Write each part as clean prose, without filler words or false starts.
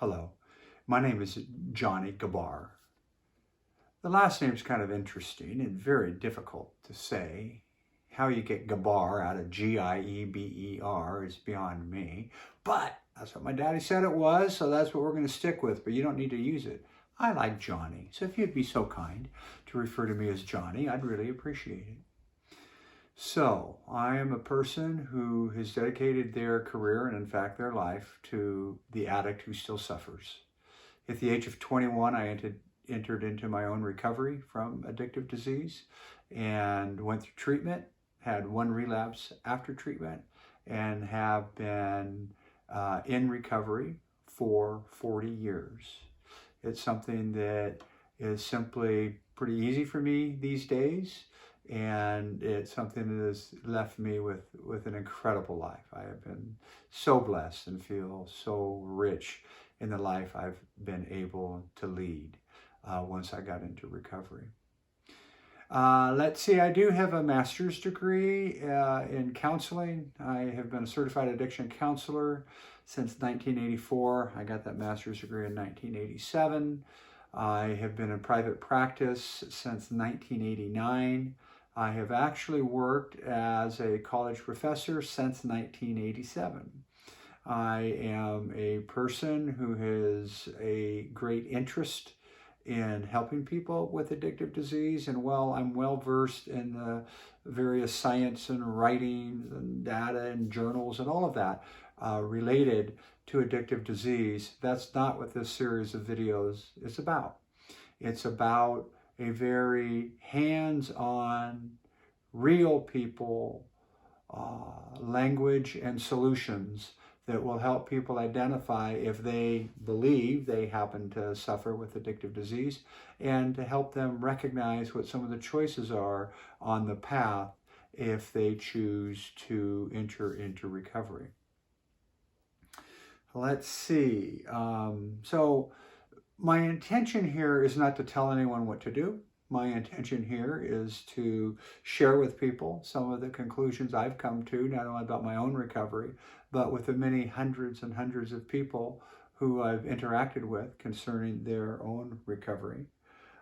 Hello, my name is Jonny Gieber. The last name is kind of interesting and very difficult to say. How you get Gieber out of G-I-E-B-E-R is beyond me, but that's what my daddy said it was, so that's what we're going to stick with, but you don't need to use it. I like Johnny, so if you'd be so kind to refer to me as Johnny, I'd really appreciate it. So, I am a person who has dedicated their career and in fact their life to the addict who still suffers. At the age of 21, I entered into my own recovery from addictive disease and went through treatment, had one relapse after treatment, and have been in recovery for 40 years. It's something that is simply pretty easy for me these days. And it's something that has left me with an incredible life. I have been so blessed and feel so rich in the life I've been able to lead once I got into recovery. Let's see, I do have a master's degree in counseling. I have been a certified addiction counselor since 1984. I got that master's degree in 1987. I have been in private practice since 1989. I have actually worked as a college professor since 1987. I am a person who has a great interest in helping people with addictive disease, and while I'm well versed in the various science and writings and data and journals and all of that related to addictive disease, that's not what this series of videos is about. It's about a very hands-on, real people, language and solutions that will help people identify if they believe they happen to suffer with addictive disease, and to help them recognize what some of the choices are on the path if they choose to enter into recovery. Let's see. So my intention here is not to tell anyone what to do. My intention here is to share with people some of the conclusions I've come to, not only about my own recovery, but with the many hundreds and hundreds of people who I've interacted with concerning their own recovery.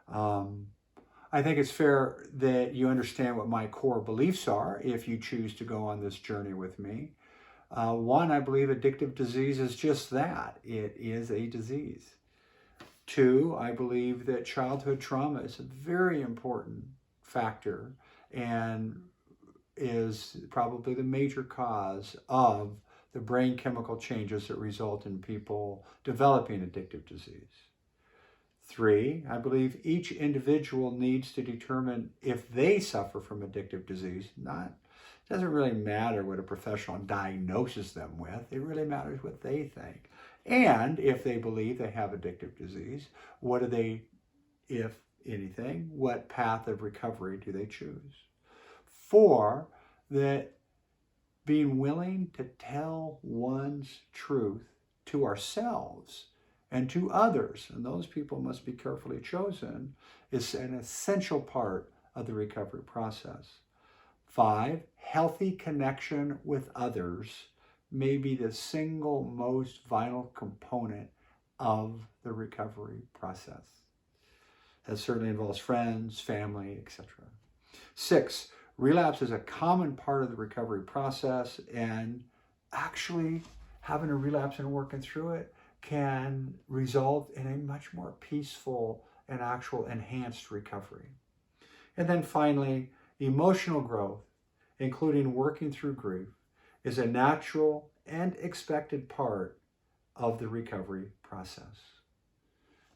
I think it's fair that you understand what my core beliefs are if you choose to go on this journey with me. One, I believe addictive disease is just that. It is a disease. Two, I believe that childhood trauma is a very important factor and is probably the major cause of the brain chemical changes that result in people developing addictive disease. Three, I believe each individual needs to determine if they suffer from addictive disease. It doesn't really matter what a professional diagnoses them with. It really matters what they think. And if they believe they have addictive disease, what do they, if anything, what path of recovery do they choose? Four, that being willing to tell one's truth to ourselves and to others, and those people must be carefully chosen, is an essential part of the recovery process. Five, healthy connection with others may be the single most vital component of the recovery process. That certainly involves friends, family, etc. Six, relapse is a common part of the recovery process, and actually having a relapse and working through it can result in a much more peaceful and actual enhanced recovery. And then finally, emotional growth, including working through grief, is a natural and expected part of the recovery process.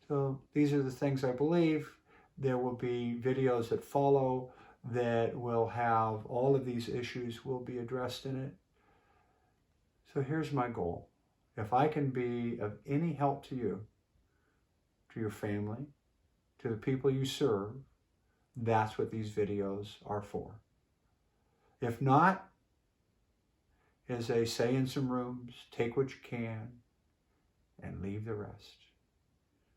So these are the things I believe. There will be videos that follow that will have all of these issues will be addressed in it. So here's my goal. If I can be of any help to you, to your family, to the people you serve, that's what these videos are for. If not, as they say in some rooms, take what you can and leave the rest.